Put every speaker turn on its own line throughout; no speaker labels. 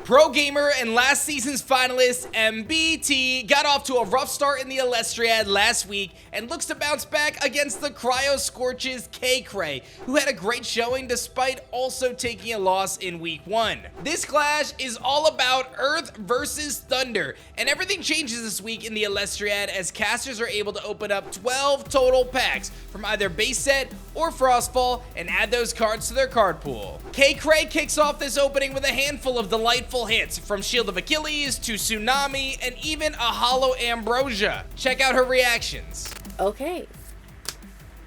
pro gamer and last season's finalist, MBT, got off to a rough start in the Elestriad last week and looks to bounce back against the Cryo Scorch's Kaycreigh, who had a great showing despite also taking a loss in week 1. This clash is all about Earth versus Thunder, and everything changes this week in the Elestriad as casters are able to open up 12 total packs from either base set or Frostfall and add those cards to their card pool. Kaycreigh kicks off this opening with a handful of delightful hits, from Shield of Achilles to Tsunami and even a Hollow Ambrosia. Check out her reactions.
Okay.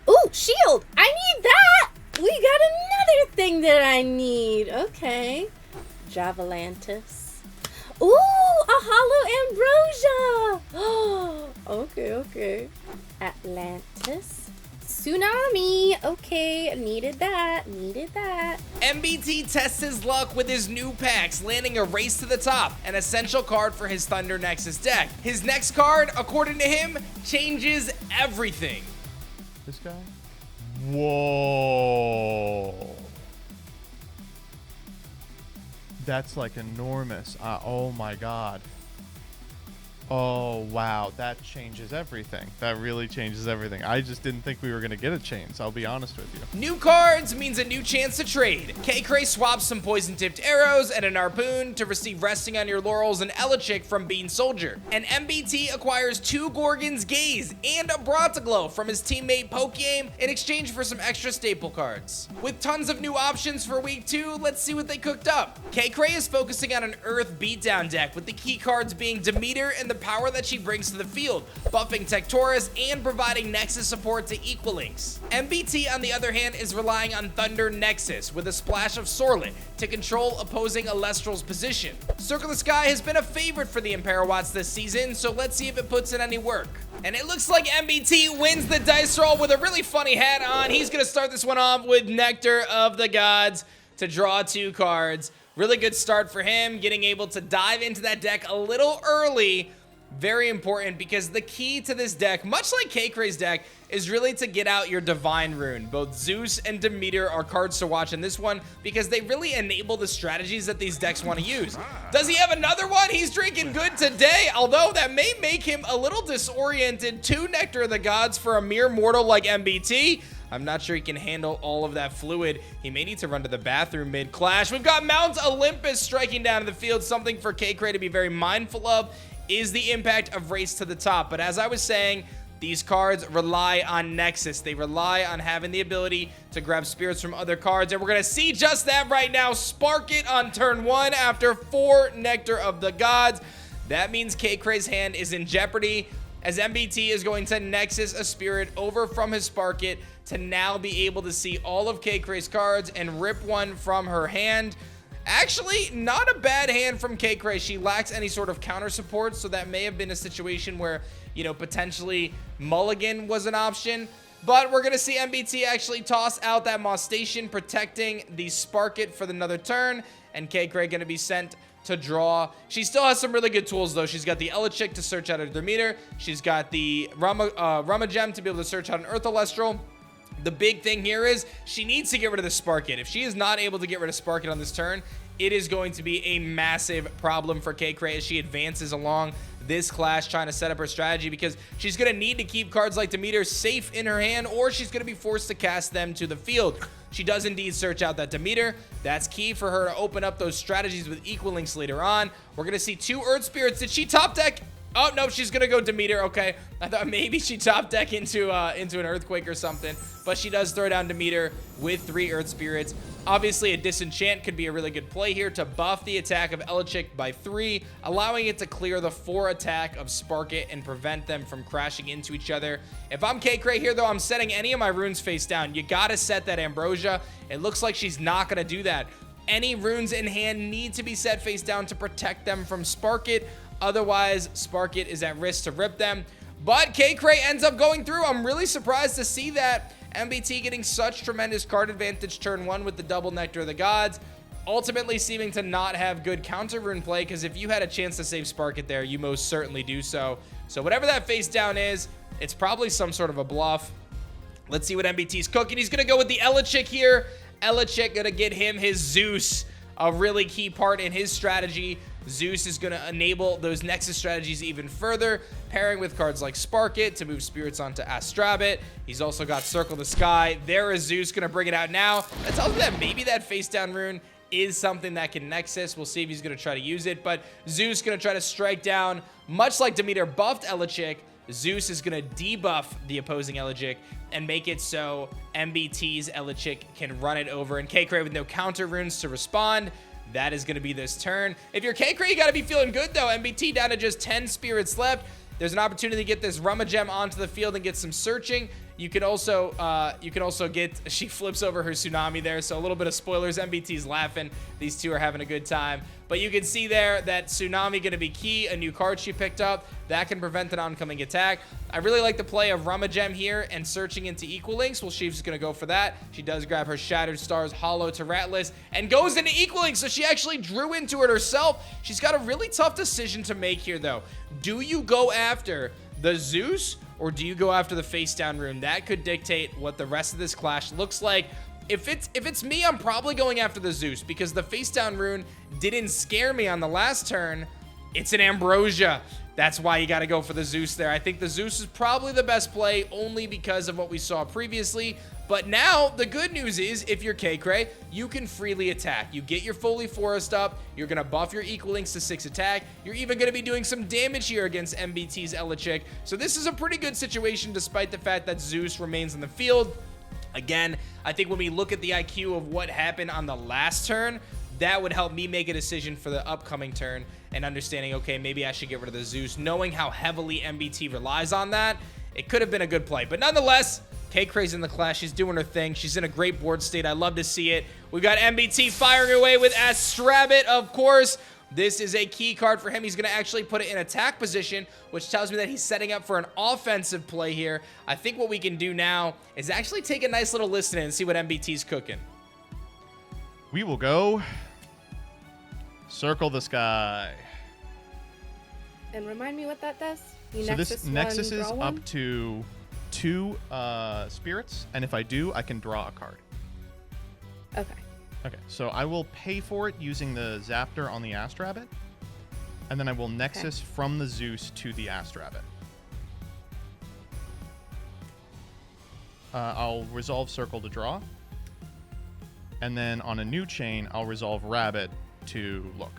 Ooh, shield! I need that! We got another thing that I need. Okay. Javalantis. Ooh, a Hollow Ambrosia! Oh, okay. Atlantis. Tsunami. Okay, needed that.
MBT tests his luck with his new packs, landing a Race to the Top, an essential card for his Thunder Nexus deck. His next card, according to him, changes everything.
This guy? Whoa. That's like enormous. Oh my god. Oh, wow. That changes everything. That really changes everything. I just didn't think we were going to get a chain, so I'll be honest with you.
New cards means a new chance to trade. Kaycreigh swaps some poison-tipped arrows and an harpoon to receive Resting on Your Laurels and Elechick from Bean Soldier. And MBT acquires 2 Gorgon's Gaze and a Bronzaglow from his teammate Pokegame in exchange for some extra staple cards. With tons of new options for week 2, let's see what they cooked up. Kaycreigh is focusing on an Earth beatdown deck, with the key cards being Demeter and the power that she brings to the field, buffing Tectorus and providing Nexus support to Equalinks. MBT, on the other hand, is relying on Thunder Nexus with a splash of Sorlet to control opposing Elestrals' position. Circle the Sky has been a favorite for the Imperawatts this season, so let's see if it puts in any work. And it looks like MBT wins the dice roll with a really funny hat on. He's gonna start this one off with Nectar of the Gods to draw 2 cards. Really good start for him, getting able to dive into that deck a little early. Very important, because the key to this deck, much like Kaycreigh's deck, is really to get out your Divine Rune. Both Zeus and Demeter are cards to watch in this one because they really enable the strategies that these decks want to use. Does he have another one? He's drinking good today, although that may make him a little disoriented. 2 Nectar of the Gods for a mere mortal like MBT. I'm not sure he can handle all of that fluid. He may need to run to the bathroom mid-clash. We've got Mount Olympus striking down in the field, something for Kaycreigh to be very mindful of is the impact of Race to the Top. But as I was saying, these cards rely on Nexus. They rely on having the ability to grab spirits from other cards, and we're gonna see just that right now. Spark it on turn 1 after 4 Nectar of the Gods. That means Kaycreigh's hand is in jeopardy, as MBT is going to Nexus a spirit over from his Spark It to now be able to see all of Kaycreigh's cards and rip one from her hand. Actually, not a bad hand from Kaycreigh. She lacks any sort of counter support, so that may have been a situation where, you know, potentially Mulligan was an option. But we're going to see MBT actually toss out that Moss Station, protecting the Spark It for another turn, and Kaycreigh going to be sent to draw. She still has some really good tools, though. She's got the Elechick to search out a Demeter. She's got the Rama Gem to be able to search out an Earth Elestral. The big thing here is she needs to get rid of the Spark It. If she is not able to get rid of Spark It on this turn, it is going to be a massive problem for Kaycreigh as she advances along this clash, trying to set up her strategy, because she's going to need to keep cards like Demeter safe in her hand, or she's going to be forced to cast them to the field. She does indeed search out that Demeter. That's key for her to open up those strategies with Equalinks later on. We're going to see 2 Earth Spirits. Did she top deck? Oh, no, she's going to go Demeter. Okay, I thought maybe she top deck into an Earthquake or something, but she does throw down Demeter with 3 Earth Spirits. Obviously, a Disenchant could be a really good play here to buff the attack of Elechick by 3, allowing it to clear the 4 attack of Spark It and prevent them from crashing into each other. If I'm Kaycreigh here, though, I'm setting any of my runes face down. You got to set that Ambrosia. It looks like she's not going to do that. Any runes in hand need to be set face down to protect them from Spark It. Otherwise, Spark It is at risk to rip them. But Kaycreigh ends up going through. I'm really surprised to see that. MBT getting such tremendous card advantage turn 1 with the double Nectar of the Gods. Ultimately seeming to not have good counter rune play, because if you had a chance to save Spark It there, you most certainly do so. So whatever that face down is, it's probably some sort of a bluff. Let's see what MBT's cooking. He's going to go with the Elechick here. Elechick going to get him his Zeus. a really key part in his strategy. Zeus is going to enable those Nexus strategies even further, pairing with cards like Spark It to move spirits onto Astrabit. He's also got Circle the Sky. There is Zeus going to bring it out now. That tells me that maybe that face down rune is something that can Nexus. We'll see if he's going to try to use it, but Zeus going to try to strike down, much like Demeter buffed Elechic. Zeus is going to debuff the opposing Elegic and make it so MBT's Elechic can run it over, and Kaycreigh with no counter runes to respond. That is going to be this turn. If you're Kaycreigh, you got to be feeling good, though. MBT down to just 10 spirits left. There's an opportunity to get this Rummagem onto the field and get some searching. You can also get, she flips over her Tsunami there, so a little bit of spoilers. MBT's laughing. These two are having a good time. But you can see there that Tsunami going to be key, a new card she picked up. That can prevent an oncoming attack. I really like the play of Rummagem here and searching into Equal Links. Well, she's going to go for that. She does grab her Shattered Stars, Hollow to Rattless, and goes into Equal Links, so she actually drew into it herself. She's got a really tough decision to make here, though. Do you go after the Zeus, or do you go after the face down rune? That could dictate what the rest of this clash looks like. If it's me, I'm probably going after the Zeus, because the face down rune didn't scare me on the last turn. It's an Ambrosia. That's why you got to go for the Zeus there. I think the Zeus is probably the best play, only because of what we saw previously. But now, the good news is, if you're Kaycreigh, you can freely attack. You get your Foley Forest up, you're going to buff your Equal Links to 6 attack, you're even going to be doing some damage here against MBT's Elechic. So this is a pretty good situation, despite the fact that Zeus remains in the field. Again, I think when we look at the IQ of what happened on the last turn, that would help me make a decision for the upcoming turn and understanding, okay, maybe I should get rid of the Zeus. Knowing how heavily MBT relies on that, it could have been a good play. But nonetheless, Kaycreigh's in the clash. She's doing her thing. She's in a great board state. I love to see it. We've got MBT firing away with Astrabit, of course. This is a key card for him. He's going to actually put it in attack position, which tells me that he's setting up for an offensive play here. I think what we can do now is actually take a nice little listen in and see what MBT's cooking.
We will go Circle the Sky.
And remind me what that does? You
So this Nexus
one,
is
draw one?
up to 2 spirits, and if I do, I can draw a card.
Okay.
Okay, so I will pay for it using the Zaptor on the Astrabit, and then I will Nexus from the Zeus to the Astrabit. I'll resolve Circle to draw, and then on a new chain, I'll resolve Rabbit to look.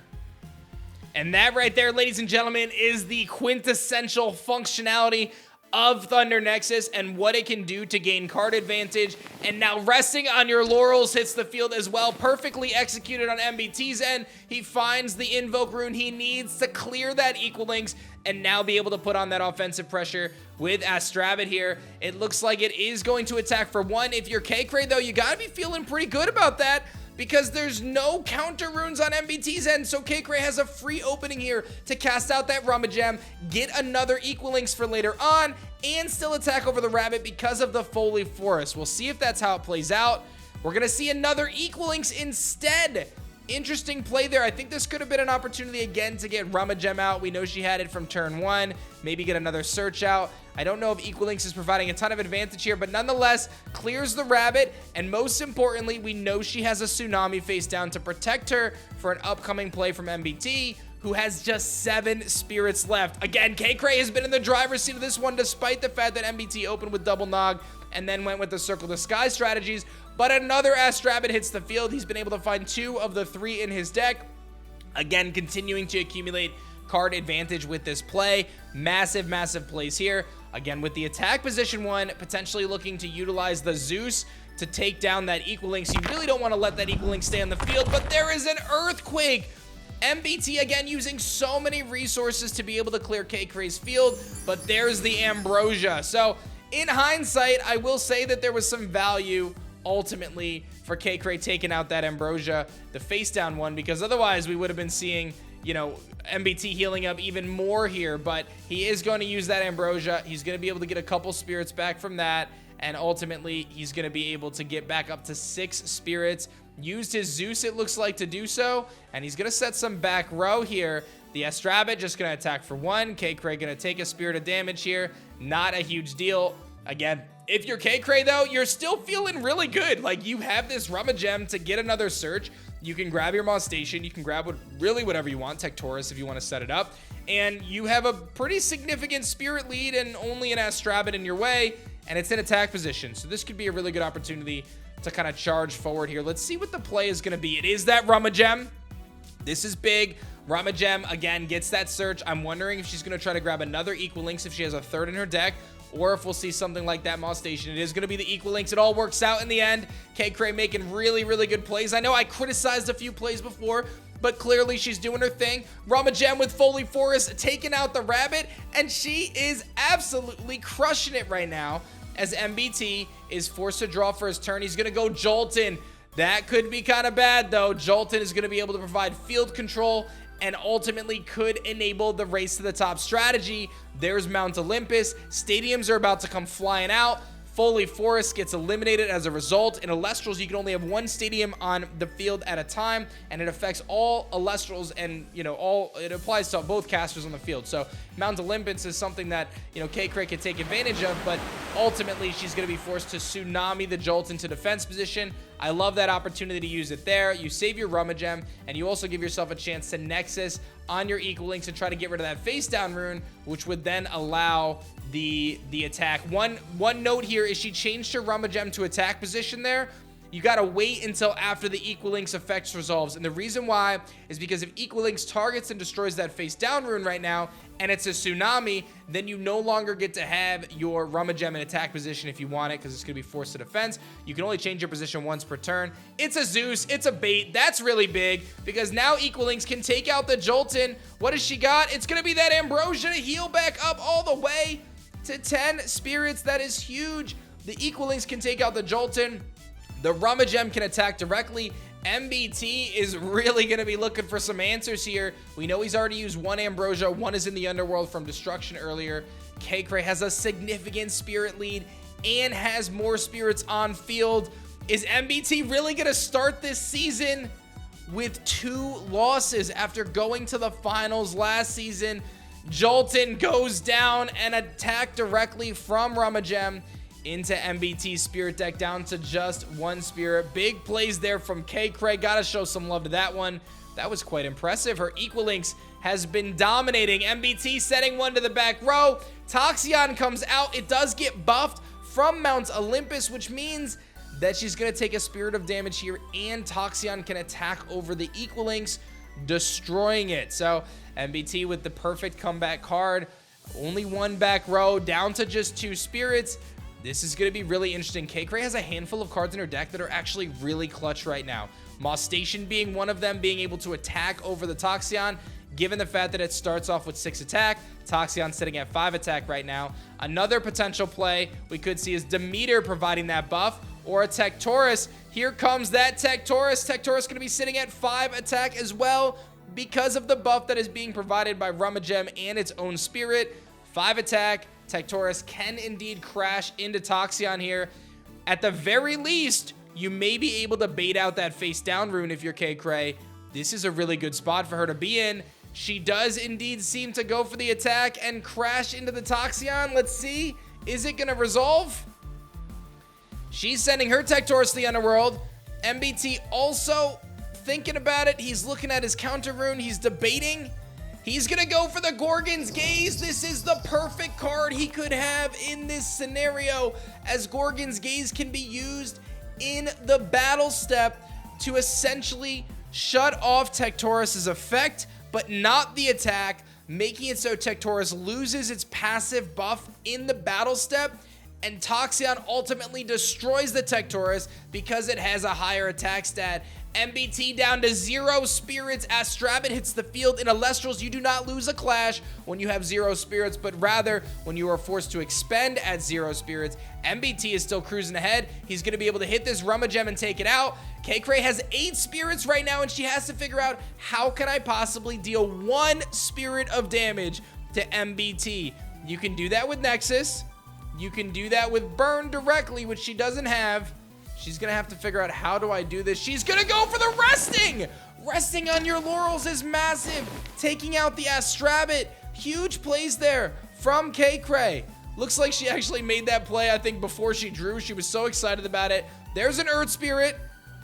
And that right there, ladies and gentlemen, is the quintessential functionality of Thunder Nexus and what it can do to gain card advantage. And now resting on your laurels hits the field as well. Perfectly executed on MBT's end. He finds the invoke rune he needs to clear that Equal Links and now be able to put on that offensive pressure with Astrabit here. It looks like it is going to attack for 1. If you're Kaycreigh, though, you gotta be feeling pretty good about that, because there's no counter runes on MBT's end, so Kaycreigh has a free opening here to cast out that Rummagem, get another Equal Links for later on, and still attack over the Rabbit because of the Foley Forest. We'll see if that's how it plays out. We're gonna see another Equal Links instead. Interesting play there. I think this could have been an opportunity again to get Rummagem out. We know she had it from turn 1. Maybe get another search out. I don't know if Equal Links is providing a ton of advantage here, but nonetheless, clears the Rabbit, and most importantly, we know she has a Tsunami face down to protect her for an upcoming play from MBT, who has just 7 spirits left. Again, Kaycreigh has been in the driver's seat of this one, despite the fact that MBT opened with Double Nog and then went with the Circle the Sky strategies. But another Astrabit hits the field. He's been able to find 2 of the 3 in his deck. Again, continuing to accumulate card advantage with this play. Massive, massive plays here. Again, with the attack position 1, potentially looking to utilize the Zeus to take down that Equal Links. You really don't want to let that Equal Link stay on the field, but there is an Earthquake. MBT, again, using so many resources to be able to clear Kaycreigh's field, but there's the Ambrosia. So, in hindsight, I will say that there was some value ultimately for Kaycreigh taking out that Ambrosia, the face down one, because otherwise we would have been seeing, you know, MBT healing up even more here. But he is going to use that Ambrosia. He's going to be able to get a couple spirits back from that, and ultimately he's going to be able to get back up to 6 spirits. Used his Zeus, it looks like, to do so, and he's going to set some back row here. The Astrabit just going to attack for 1. Kaycreigh going to take a spirit of damage here. Not a huge deal. Again, if you're Kaycreigh, though, you're still feeling really good. Like, you have this Rummagem to get another search. You can grab your Moss Station. You can grab really whatever you want, Tectorus if you want to set it up. And you have a pretty significant spirit lead and only an Astrabbit in your way, and it's in attack position. So this could be a really good opportunity to kind of charge forward here. Let's see what the play is going to be. It is that Rummagem. This is big. Rummagem, again, gets that search. I'm wondering if she's going to try to grab another Equal Links if she has a third in her deck, or if we'll see something like that Moss Station. It is going to be the Equal Links. It all works out in the end. Kaycreigh making really, really good plays. I know I criticized a few plays before, but clearly she's doing her thing. Rummagem with Foley Forest taking out the rabbit, and she is absolutely crushing it right now as MBT is forced to draw for his turn. He's going to go Jolton. That could be kind of bad, though. Jolton is going to be able to provide field control and ultimately could enable the race to the top strategy. There's Mount Olympus. Stadiums are about to come flying out. Foley Forest gets eliminated as a result. In Elestrals, you can only have one stadium on the field at a time, and it affects all Elestrals, and it applies to both casters on the field. So Mount Olympus is something that Kaycreigh can take advantage of, but ultimately she's going to be forced to tsunami the Jolt into defense position. I love that opportunity to use it there. You save your Rummagem, and you also give yourself a chance to Nexus on your Equal Links and try to get rid of that face down rune, which would then allow the attack. One note here is she changed her Rummagem to attack position there. You gotta wait until after the Equal Links effects resolves, and the reason why is because if Equal Links targets and destroys that face down rune right now, and it's a tsunami, then you no longer get to have your Rummagem in attack position if you want it, because it's gonna be forced to defense. You can only change your position once per turn. It's a Zeus, it's a bait. That's really big, because now Equal Links can take out the Jolton. What has she got? It's gonna be that Ambrosia to heal back up all the way to 10 spirits. That is huge. The Equal Links can take out the Jolton. The Rummagem can attack directly. MBT is really going to be looking for some answers here. We know he's already used one Ambrosia. One is in the Underworld from Destruction earlier. Kaycreigh has a significant spirit lead and has more spirits on field. Is MBT really going to start this season with 2 losses after going to the finals last season? Jolton goes down and attacked directly from Rummagem into MBT's spirit deck, down to just 1 spirit. Big plays there from Kaycreigh. Gotta show some love to that one. That was quite impressive. Her Equal Links has been dominating. MBT setting one to the back row. Toxion comes out. It does get buffed from Mount Olympus, which means that she's gonna take a spirit of damage here, and Toxion can attack over the Equal Links, destroying it. So MBT with the perfect comeback card. Only 1 back row, down to just 2 spirits. This is going to be really interesting. Kaycreigh has a handful of cards in her deck that are actually really clutch right now. Moss Station being one of them, being able to attack over the Toxion, given the fact that it starts off with 6 attack. Toxion sitting at 5 attack right now. Another potential play we could see is Demeter providing that buff, or a Tectorus. Here comes that Tectorus. Tectorus going to be sitting at 5 attack as well, because of the buff that is being provided by Rummagem and its own spirit. 5 attack. Tectorus can indeed crash into Toxion here. At the very least, you may be able to bait out that face down rune if you're Kaycreigh. This is a really good spot for her to be in. She does indeed seem to go for the attack and crash into the Toxion. Let's see. Is it going to resolve? She's sending her Tectorus to the Underworld. MBT also thinking about it. He's looking at his counter rune. He's debating. He's going to go for the Gorgon's Gaze. This is the perfect card he could have in this scenario, as Gorgon's Gaze can be used in the battle step to essentially shut off Tectorus's effect, but not the attack, making it so Tectorus loses its passive buff in the battle step, and Toxion ultimately destroys the Tectorus because it has a higher attack stat. MBT down to 0 spirits. Astrabbit hits the field. In Elestrals, you do not lose a clash when you have 0 spirits, but rather when you are forced to expend at 0 spirits. MBT is still cruising ahead. He's going to be able to hit this Rummagem and take it out. Kaycreigh has 8 spirits right now, and she has to figure out, how can I possibly deal 1 spirit of damage to MBT? You can do that with Nexus. You can do that with Burn directly, which she doesn't have. She's going to have to figure out, how do I do this? She's going to go for the resting! Resting on your laurels is massive. Taking out the Astrabbit. Huge plays there from Kaycreigh. Looks like she actually made that play, I think, before she drew. She was so excited about it. There's an Earth Spirit.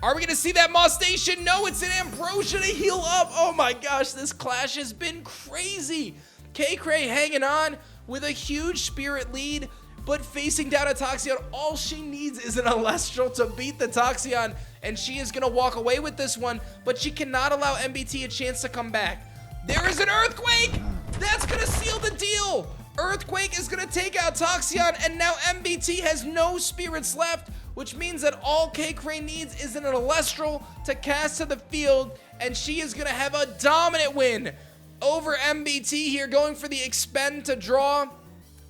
Are we going to see that Moss Station? No, it's an Ambrosia to heal up. Oh my gosh, this clash has been crazy. Kaycreigh hanging on with a huge spirit lead, but facing down a Toxeon. All she needs is an Elestral to beat the Toxeon, and she is going to walk away with this one, but she cannot allow MBT a chance to come back. There is an Earthquake! That's going to seal the deal! Earthquake is going to take out Toxeon, and now MBT has no spirits left, which means that all Kaycreigh needs is an Elestral to cast to the field, and she is going to have a dominant win over MBT here, going for the expend to draw.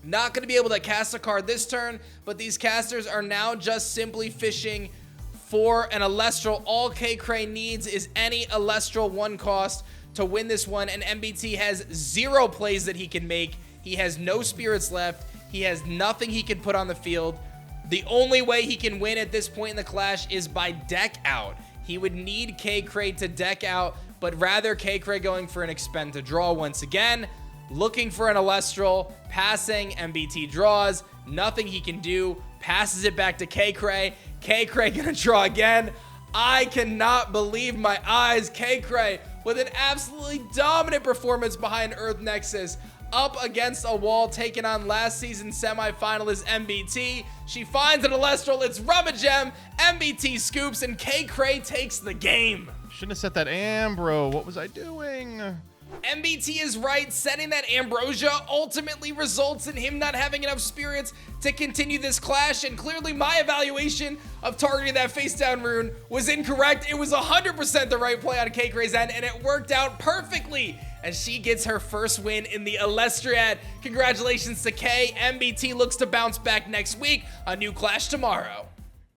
Not going to be able to cast a card this turn, but these casters are now just simply fishing for an Elestral. All Kaycreigh needs is any Elestral 1 cost to win this one, and MBT has 0 plays that he can make. He has no spirits left. He has nothing he can put on the field. The only way he can win at this point in the clash is by deck out. He would need Kaycreigh to deck out, but rather Kaycreigh going for an expend to draw once again, looking for an Elestral, passing, MBT draws, nothing he can do, passes it back to Kaycreigh. Kaycreigh gonna draw again. I cannot believe my eyes. Kaycreigh with an absolutely dominant performance behind Earth Nexus, up against a wall, taking on last season's semifinalist MBT. She finds an Elestral, it's Rummagem, MBT scoops, and Kaycreigh takes the game.
Shouldn't have set that Ambro. What was I doing?
MBT is right, setting that Ambrosia ultimately results in him not having enough spirits to continue this clash, and clearly my evaluation of targeting that face down rune was incorrect. It was 100% the right play on Kaycreigh's end, and it worked out perfectly as she gets her first win in the Elestriad. Congratulations to Kay. MBT looks to bounce back next week. A new clash tomorrow.